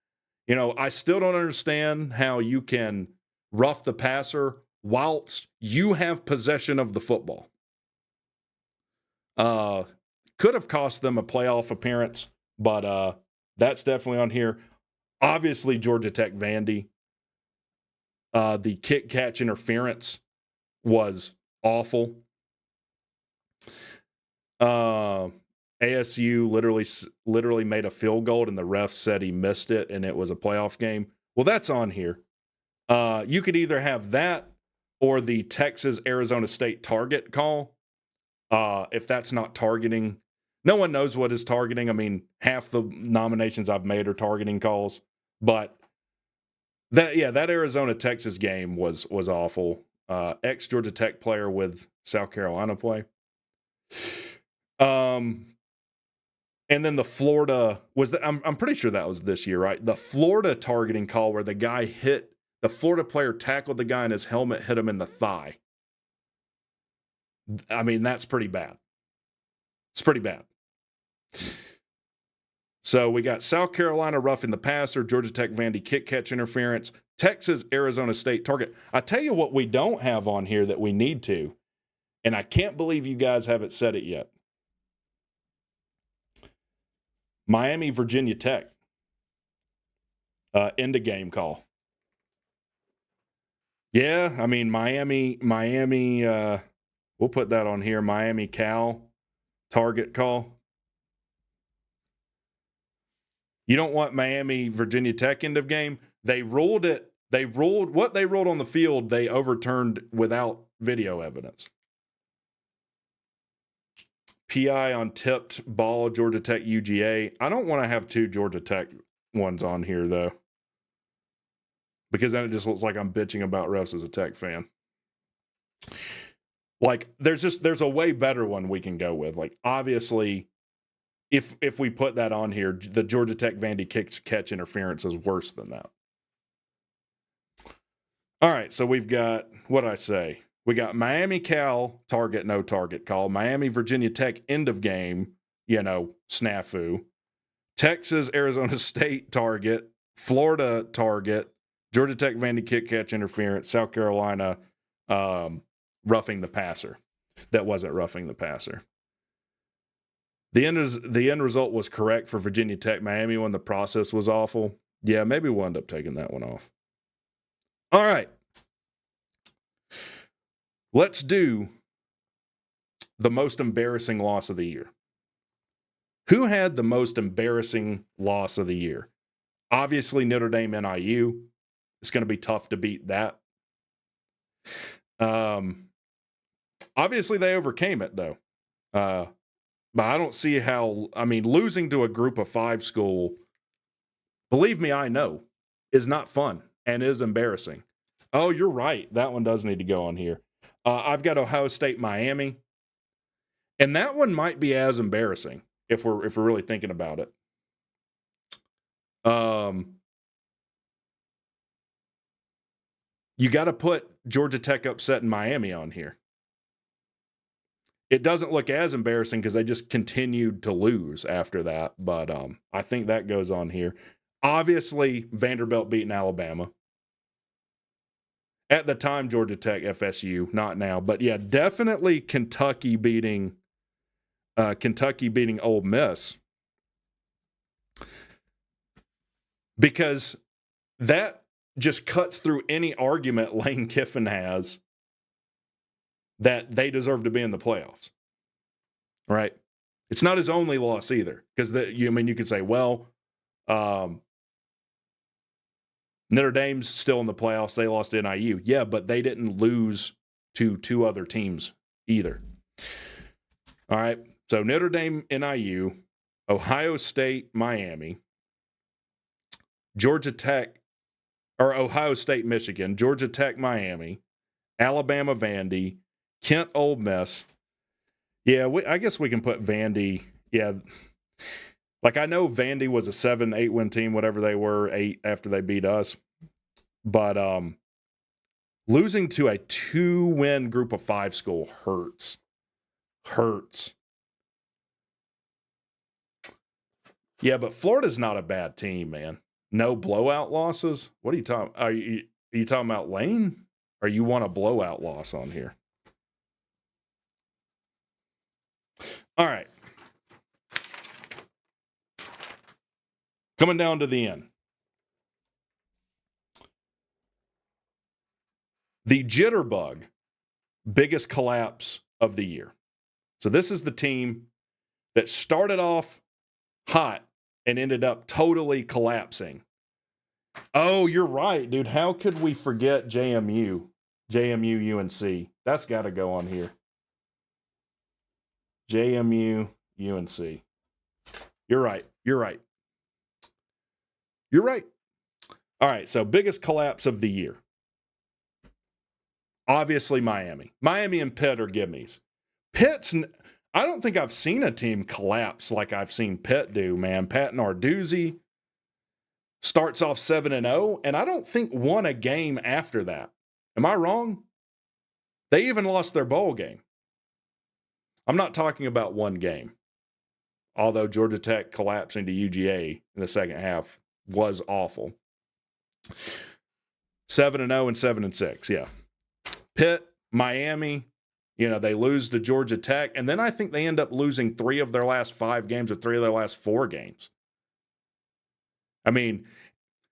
You know, I still don't understand how you can rough the passer whilst you have possession of the football. Could have cost them a playoff appearance, but that's definitely on here. Obviously, Georgia Tech Vandy. The kick-catch interference was awful. ASU literally made a field goal, and the ref said he missed it, and it was a playoff game. Well, that's on here. You could either have that or the Texas-Arizona State target call. If that's not targeting, no one knows what is targeting. I mean, half the nominations I've made are targeting calls, but that Arizona-Texas game was awful. Ex-Georgia Tech player with South Carolina play. And then the Florida I'm pretty sure that was this year, right? The Florida targeting call where the guy the Florida player tackled the guy in his helmet, hit him in the thigh. I mean, that's pretty bad. It's pretty bad. So we got South Carolina roughing the passer, Georgia Tech Vandy kick catch interference, Texas Arizona State target. I tell you what we don't have on here that we need to, and I can't believe you guys haven't said it yet. Miami Virginia Tech end of game call. Yeah, I mean Miami we'll put that on here. Miami Cal target call. You don't want Miami Virginia Tech end of game. They ruled what they ruled on the field, they overturned without video evidence. PI on tipped ball, Georgia Tech UGA. I don't want to have 2 Georgia Tech ones on here though, because then it just looks like I'm bitching about refs as a Tech fan. Like there's a way better one we can go with. Like obviously, if we put that on here, the Georgia Tech Vandy catch interference is worse than that. All right, so we've got what I say. We got Miami Cal target no target call, Miami Virginia Tech end of game, snafu, Texas Arizona State target, Florida target, Georgia Tech Vandy kick catch interference, South Carolina roughing the passer. That wasn't roughing the passer. The end result was correct for Virginia Tech Miami when the process was awful. Yeah, maybe we'll end up taking that one off. All right. Let's do the most embarrassing loss of the year. Who had the most embarrassing loss of the year? Obviously, Notre Dame NIU. It's going to be tough to beat that. Obviously, they overcame it, though. But I don't see how, losing to a group of 5 school, believe me, I know, is not fun. and is embarrassing. Oh, you're right. That one does need to go on here. I've got Ohio State, Miami, and that one might be as embarrassing if we're really thinking about it. You got to put Georgia Tech upsetting Miami on here. It doesn't look as embarrassing because they just continued to lose after that, but I think that goes on here. Obviously, Vanderbilt beating Alabama. At the time, Georgia Tech, FSU, not now, but yeah, definitely Kentucky beating Ole Miss, because that just cuts through any argument Lane Kiffin has that they deserve to be in the playoffs, right? It's not his only loss either, because you could say, well, Notre Dame's still in the playoffs. They lost to NIU. Yeah, but they didn't lose to two other teams either. All right, so Notre Dame, NIU, Ohio State, Miami, Georgia Tech, or Ohio State, Michigan, Georgia Tech, Miami, Alabama, Vandy, Kent, Ole Miss. Yeah, I guess we can put Vandy. Yeah, like I know Vandy was a 7-8 win team, whatever they were, 8 after they beat us. But losing to a 2-win group of 5 school hurts. Yeah, but Florida's not a bad team, man. No blowout losses. What are you talking? Are you talking about Lane? Or you want a blowout loss on here? All right. Coming down to the end. The Jitterbug, biggest collapse of the year. So this is the team that started off hot and ended up totally collapsing. Oh, you're right, dude. How could we forget JMU, UNC? That's got to go on here. JMU, UNC. You're right. All right, so biggest collapse of the year. Obviously, Miami. Miami and Pitt are gimmies. Pitt's, I don't think I've seen a team collapse like I've seen Pitt do, man. Pat Narduzzi starts off 7-0, and I don't think won a game after that. Am I wrong? They even lost their bowl game. I'm not talking about one game, although Georgia Tech collapsing to UGA in the second half was awful. 7-0 and 7-6, yeah. Pitt, Miami, they lose to Georgia Tech, and then I think they end up losing 3 of their last 5 games or 3 of their last 4 games. I mean,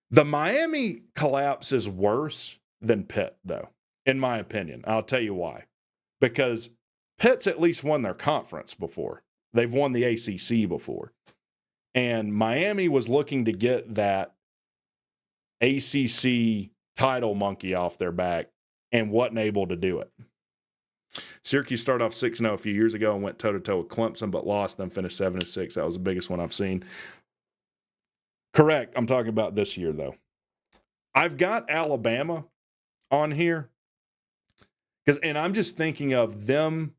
the Miami collapse is worse than Pitt, though, in my opinion. I'll tell you why. Because Pitt's at least won their conference before. They've won the ACC before. And Miami was looking to get that ACC title monkey off their back and wasn't able to do it. Syracuse started off 6-0 a few years ago and went toe-to-toe with Clemson, but lost, then finished 7-6. That was the biggest one I've seen. Correct. I'm talking about this year, though. I've got Alabama on here, and I'm just thinking of them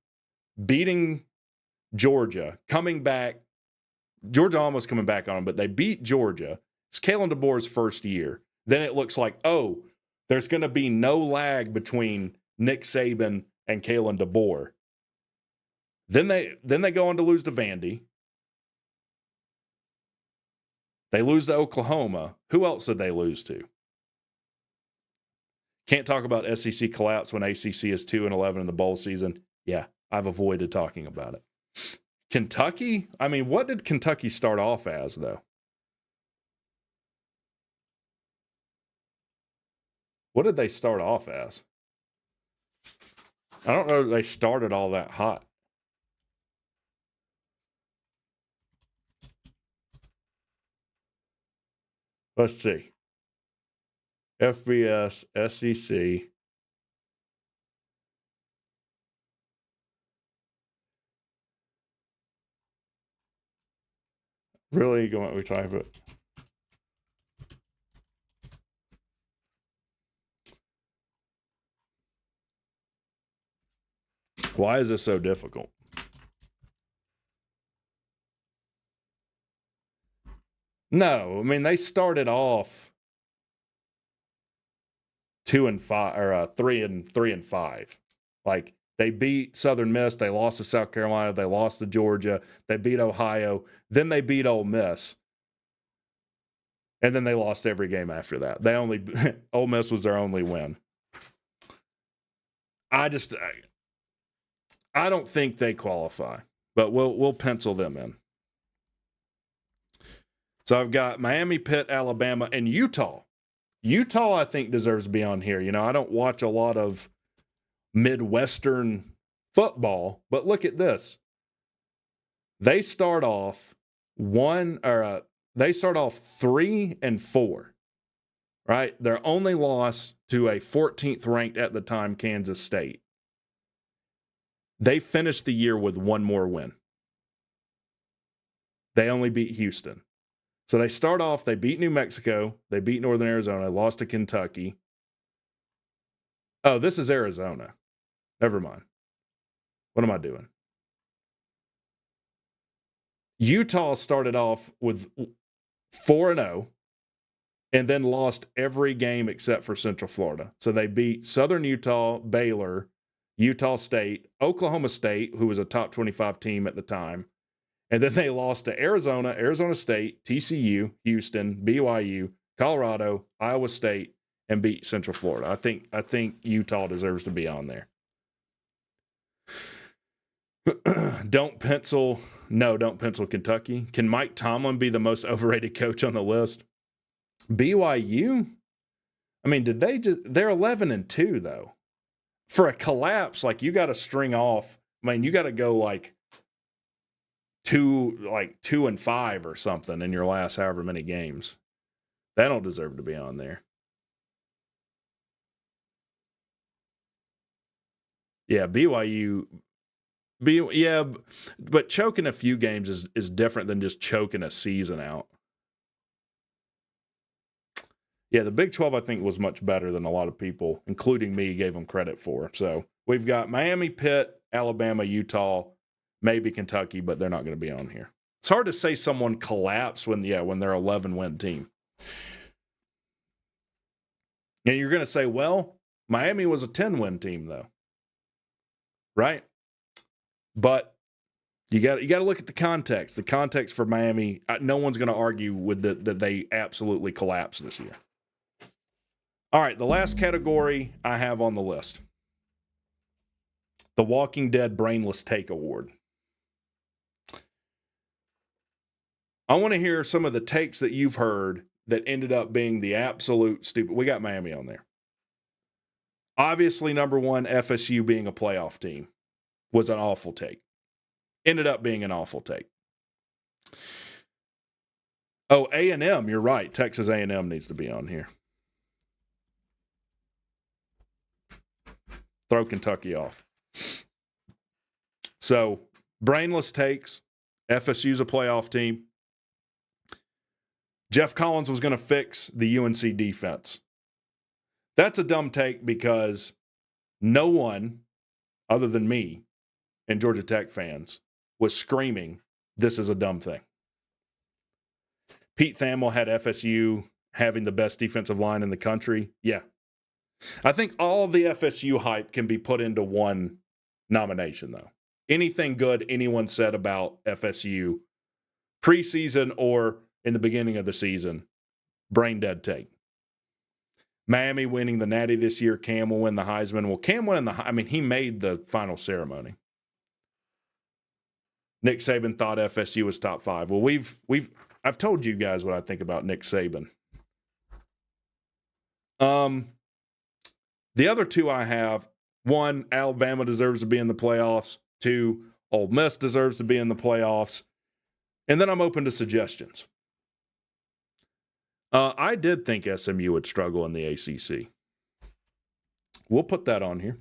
beating Georgia, coming back. Georgia almost coming back on them, but they beat Georgia. It's Kalen DeBoer's first year. Then it looks like, there's going to be no lag between Nick Saban and Kalen DeBoer. Then they go on to lose to Vandy. They lose to Oklahoma. Who else did they lose to? Can't talk about SEC collapse when ACC is 2-11 in the bowl season. Yeah, I've avoided talking about it. Kentucky? I mean, what did Kentucky start off as, though? What did they start off as? I don't know if they started all that hot. Let's see. FBS, SEC. Really going to type it? Why is this so difficult? No, I mean, they started off 2-5 or 3-5. Like, they beat Southern Miss, they lost to South Carolina, they lost to Georgia, they beat Ohio, then they beat Ole Miss. And then they lost every game after that. Ole Miss was their only win. I don't think they qualify, but we'll pencil them in. So I've got Miami, Pitt, Alabama, and Utah. Utah, I think, deserves to be on here. You know, I don't watch a lot of Midwestern football, but look at this. They start off 3-4, right? Their only loss to a 14th ranked at the time Kansas State. They finished the year with one more win. They only beat Houston. So they start off, they beat New Mexico, they beat Northern Arizona, lost to Kentucky. Oh, this is Arizona. Never mind. What am I doing? Utah started off with 4-0 and then lost every game except for Central Florida. So they beat Southern Utah, Baylor, Utah State, Oklahoma State, who was a top 25 team at the time. And then they lost to Arizona, Arizona State, TCU, Houston, BYU, Colorado, Iowa State, and beat Central Florida. I think Utah deserves to be on there. Don't pencil Kentucky. Can Mike Tomlin be the most overrated coach on the list? BYU? I mean, they're 11-2 though. For a collapse, like, you got to string off. I mean, you got to go like 2-5 or something in your last however many games. They don't deserve to be on there. Yeah, BYU. But choking a few games is different than just choking a season out. Yeah, the Big 12, I think, was much better than a lot of people, including me, gave them credit for. So we've got Miami, Pitt, Alabama, Utah, maybe Kentucky, but they're not going to be on here. It's hard to say someone collapsed when they're 11-win team. And you're going to say, well, Miami was a 10-win team, though. Right? But you got to look at the context. The context for Miami, no one's going to argue with that they absolutely collapsed this year. All right, the last category I have on the list. The Walking Dead Brainless Take Award. I want to hear some of the takes that you've heard that ended up being the absolute stupid. We got Miami on there. Obviously, number one, FSU being a playoff team was an awful take. Ended up being an awful take. Oh, A&M, you're right. Texas A&M needs to be on here. Throw Kentucky off. So, brainless takes. FSU's a playoff team. Jeff Collins was going to fix the UNC defense. That's a dumb take because no one other than me and Georgia Tech fans was screaming, this is a dumb thing. Pete Thamel had FSU having the best defensive line in the country. Yeah. I think all of the FSU hype can be put into one nomination, though. Anything good anyone said about FSU preseason or in the beginning of the season, brain dead take. Miami winning the Natty this year. Cam will win the Heisman. Well, Cam won he made the final ceremony. Nick Saban thought FSU was top 5. Well, I've told you guys what I think about Nick Saban. The other two I have, one, Alabama deserves to be in the playoffs. 2, Ole Miss deserves to be in the playoffs. And then I'm open to suggestions. I did think SMU would struggle in the ACC. We'll put that on here.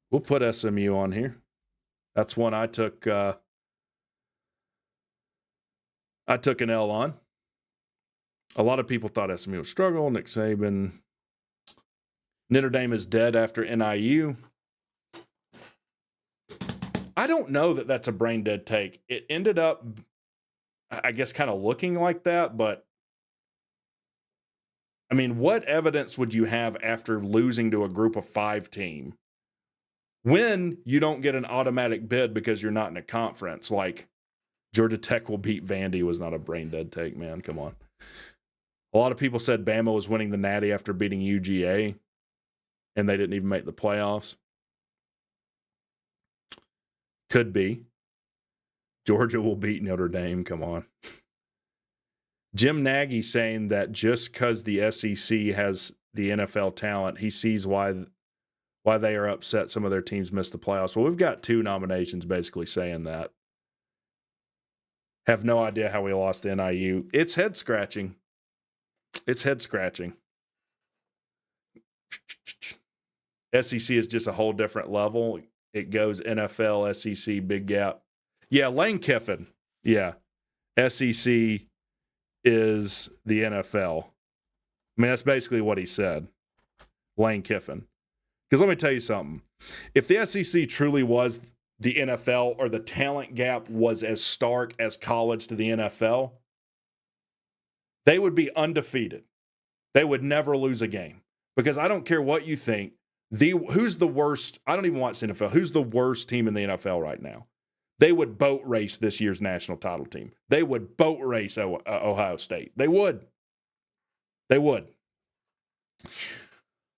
We'll put SMU on here. That's one I took an L on. A lot of people thought SMU would struggle. Nick Saban. Notre Dame is dead after NIU. I don't know that that's a brain dead take. It ended up, I guess, kind of looking like that, but I mean, what evidence would you have after losing to a group of 5 team when you don't get an automatic bid because you're not in a conference? Like Georgia Tech will beat Vandy was not a brain dead take, man. Come on. A lot of people said Bama was winning the Natty after beating UGA, and they didn't even make the playoffs. Could be. Georgia will beat Notre Dame. Come on. Jim Nagy saying that just because the SEC has the NFL talent, he sees why they are upset some of their teams missed the playoffs. Well, we've got 2 nominations basically saying that. Have no idea how we lost to NIU. It's head scratching. It's head scratching. SEC is just a whole different level. It goes NFL, SEC, big gap. Yeah, Lane Kiffin. Yeah. SEC is the NFL. I mean, that's basically what he said. Lane Kiffin. Because let me tell you something. If the SEC truly was the NFL, or the talent gap was as stark as college to the NFL, they would be undefeated. They would never lose a game. Because I don't care what you think. Who's the worst? I don't even watch the NFL. Who's the worst team in the NFL right now? They would boat race this year's national title team. They would boat race Ohio State. They would. They would.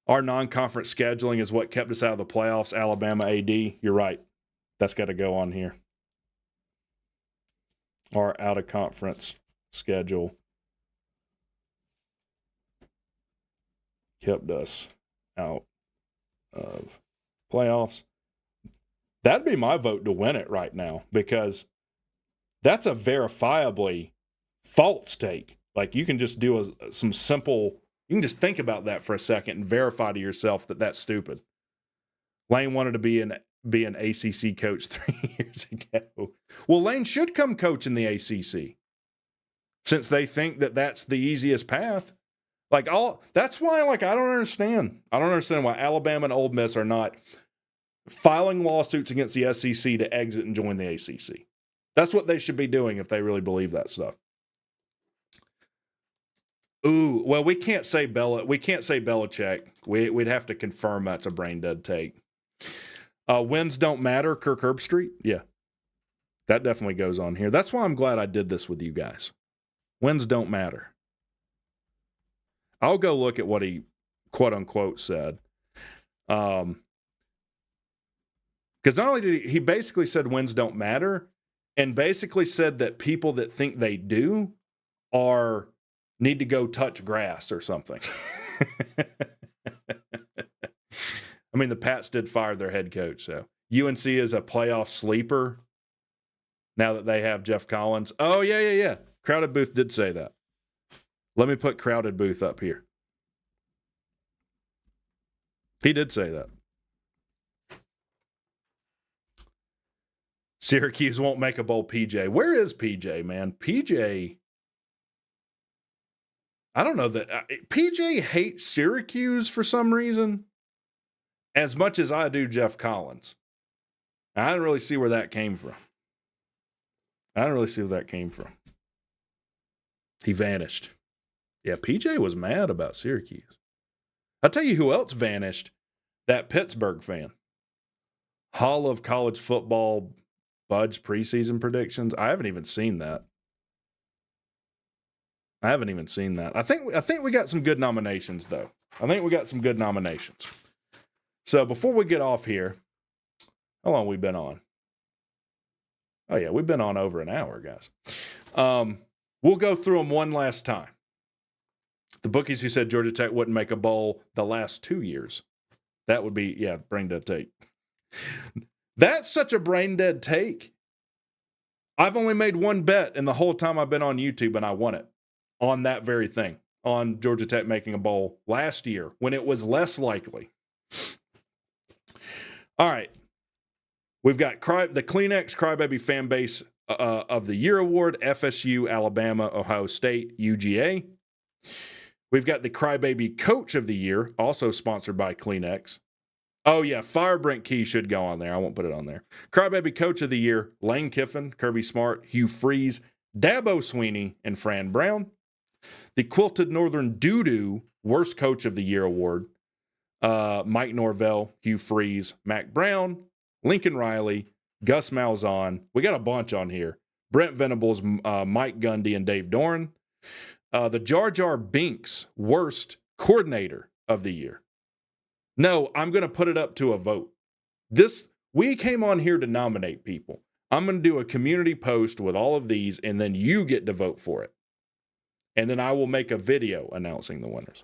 Our non-conference scheduling is what kept us out of the playoffs. Alabama AD. You're right. That's got to go on here. Our out-of-conference schedule kept us out of playoffs. That'd be my vote to win it right now, because that's a verifiably false take. Like, you can just do some simple, you can just think about that for a second and verify to yourself that that's stupid. Lane wanted to be an ACC coach 3 years ago. Well, Lane should come coach in the ACC, since they think that that's the easiest path. That's why, I don't understand. I don't understand why Alabama and Ole Miss are not filing lawsuits against the SEC to exit and join the ACC. That's what they should be doing if they really believe that stuff. Ooh, well, we can't say Belichick. We'd have to confirm that's a brain dead take. Wins don't matter, Kirk Herbstreit. Yeah, that definitely goes on here. That's why I'm glad I did this with you guys. Wins don't matter. I'll go look at what he quote unquote said. Because not only did he basically said wins don't matter, and basically said that people that think they do need to go touch grass or something. I mean, the Pats did fire their head coach, so UNC is a playoff sleeper now that they have Jeff Collins. Oh, yeah. Crowded Booth did say that. Let me put Crowded Booth up here. He did say that. Syracuse won't make a bowl, PJ. Where is PJ, man? PJ, I don't know that. PJ hates Syracuse for some reason as much as I do Jeff Collins. I didn't really see where that came from. He vanished. Yeah, PJ was mad about Syracuse. I'll tell you who else vanished. That Pittsburgh fan. Hall of College Football Budge preseason predictions. I haven't even seen that. I think we got some good nominations, though. So before we get off here, how long have we been on? Oh, yeah, we've been on over an hour, guys. We'll go through them one last time. The bookies who said Georgia Tech wouldn't make a bowl the last 2 years. That would be, brain dead take. That's such a brain dead take. I've only made one bet in the whole time I've been on YouTube, and I won it on that very thing, on Georgia Tech making a bowl last year when it was less likely. All right. We've got the Kleenex Crybaby Fan Base of the Year Award, FSU, Alabama, Ohio State, UGA. We've got the Crybaby Coach of the Year, also sponsored by Kleenex. Oh, yeah, Firebrink Key should go on there. I won't put it on there. Crybaby Coach of the Year, Lane Kiffin, Kirby Smart, Hugh Freeze, Dabo Sweeney, and Fran Brown. The Quilted Northern Doo-Doo Worst Coach of the Year award, Mike Norvell, Hugh Freeze, Mac Brown, Lincoln Riley, Gus Malzahn. We got a bunch on here. Brent Venables, Mike Gundy, and Dave Doran. The Jar Jar Binks Worst Coordinator of the Year. No, I'm going to put it up to a vote. We came on here to nominate people. I'm going to do a community post with all of these, and then you get to vote for it. And then I will make a video announcing the winners.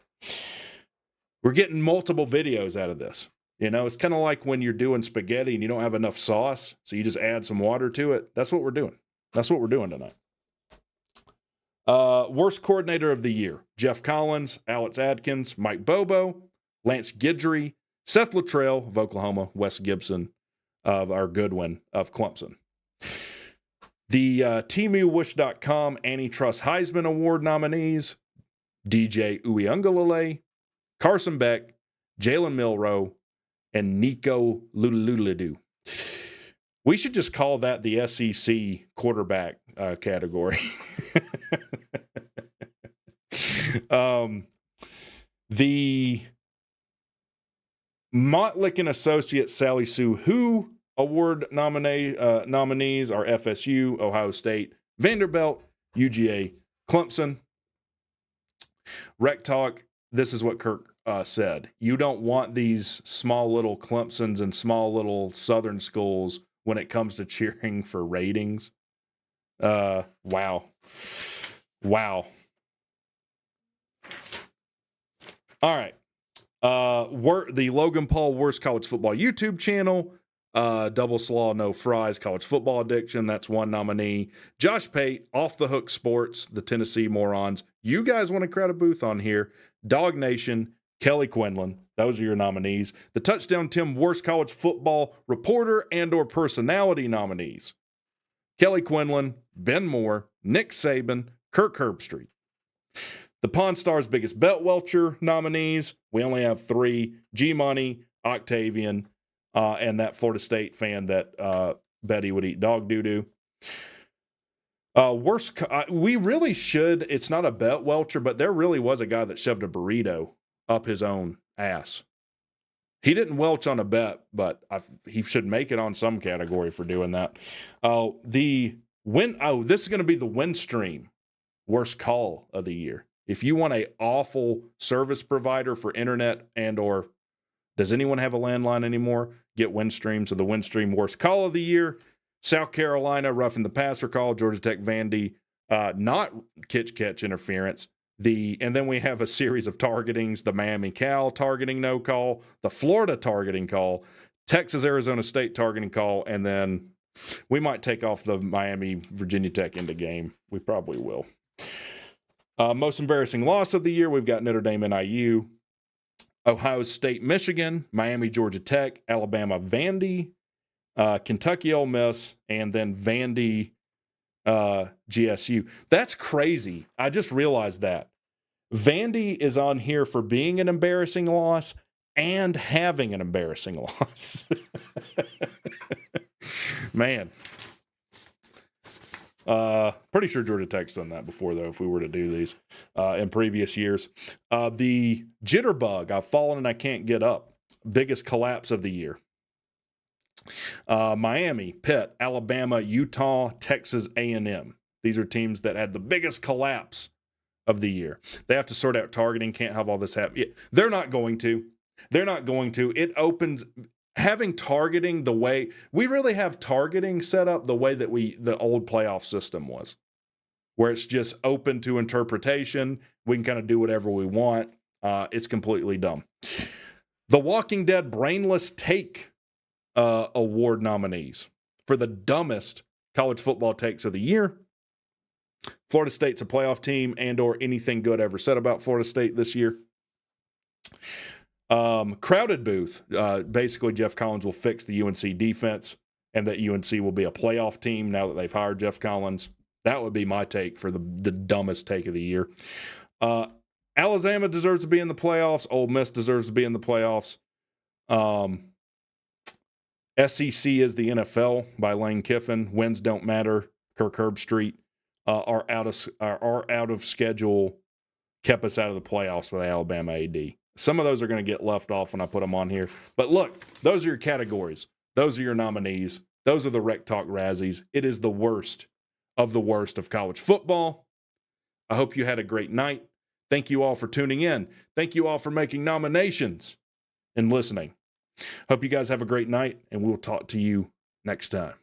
We're getting multiple videos out of this. You know, it's kind of like when you're doing spaghetti and you don't have enough sauce, so you just add some water to it. That's what we're doing. That's what we're doing tonight. Worst Coordinator of the Year, Jeff Collins, Alex Adkins, Mike Bobo, Lance Guidry, Seth Luttrell of Oklahoma, Wes Gibson of our Goodwin of Clemson. The TeamUWish.com Antitrust Heisman Award nominees, DJ Uiagalelei, Carson Beck, Jalen Milroe, and Nico Lululudu. We should just call that the SEC quarterback category. The Mottlick and Associates Sally Sue Who Award nominees are FSU, Ohio State, Vanderbilt, UGA, Clemson. WreckTalk, this is what Kirk said. You don't want these small little Clemsons and small little Southern schools when it comes to cheering for ratings. Wow. All right. The Logan Paul Worst College Football YouTube channel. Double Slaw, No Fries, College Football Addiction. That's one nominee. Josh Pate, Off the Hook Sports, the Tennessee Morons. You guys want to crowd a booth on here. Dog Nation, Kelly Quinlan. Those are your nominees. The Touchdown Tim Worst College Football Reporter and or Personality nominees. Kelly Quinlan, Ben Moore, Nick Saban, Kirk Herbstreit. The Pawn Stars Biggest Belt Welcher nominees. We only have 3. G-Money, Octavian, and that Florida State fan that Betty would eat dog doo-doo. We really should, it's not a belt welcher, but there really was a guy that shoved a burrito up his own ass. He didn't welch on a bet, but he should make it on some category for doing that. This is going to be the Windstream Worst Call of the Year. If you want an awful service provider for internet and or does anyone have a landline anymore? Get Windstream. So the Windstream Worst Call of the Year. South Carolina, roughing the passer call. Georgia Tech Vandy, not catch interference. And then we have a series of targetings. The Miami Cal targeting no call. The Florida targeting call. Texas Arizona State targeting call. And then we might take off the Miami Virginia Tech into game. We probably will. Most embarrassing loss of the year. We've got Notre Dame NIU. Ohio State, Michigan, Miami, Georgia Tech, Alabama, Vandy, Kentucky, Ole Miss, and then Vandy, GSU. That's crazy. I just realized that. Vandy is on here for being an embarrassing loss and having an embarrassing loss. Man. Pretty sure Georgia Tech's done that before, though, if we were to do these in previous years. The Jitterbug, I've fallen and I can't get up. Biggest collapse of the year. Miami, Pitt, Alabama, Utah, Texas A&M. These are teams that had the biggest collapse of the year. They have to sort out targeting, can't have all this happen. They're not going to. It opens... Having targeting the way we really have targeting set up the way that the old playoff system was, where it's just open to interpretation. We can kind of do whatever we want. It's completely dumb. The Walking Dead Brainless Take Award nominees for the dumbest college football takes of the year. Florida State's a playoff team and or anything good ever said about Florida State this year. Crowded booth. Basically, Jeff Collins will fix the UNC defense and that UNC will be a playoff team now that they've hired Jeff Collins. That would be my take for the dumbest take of the year. Alabama deserves to be in the playoffs. Ole Miss deserves to be in the playoffs. SEC is the NFL by Lane Kiffin. Wins don't matter. Kirk Herbstreit are out of schedule. Kept us out of the playoffs with Alabama AD. Some of those are going to get left off when I put them on here. But look, those are your categories. Those are your nominees. Those are the WreckTalk Razzies. It is the worst of college football. I hope you had a great night. Thank you all for tuning in. Thank you all for making nominations and listening. Hope you guys have a great night, and we'll talk to you next time.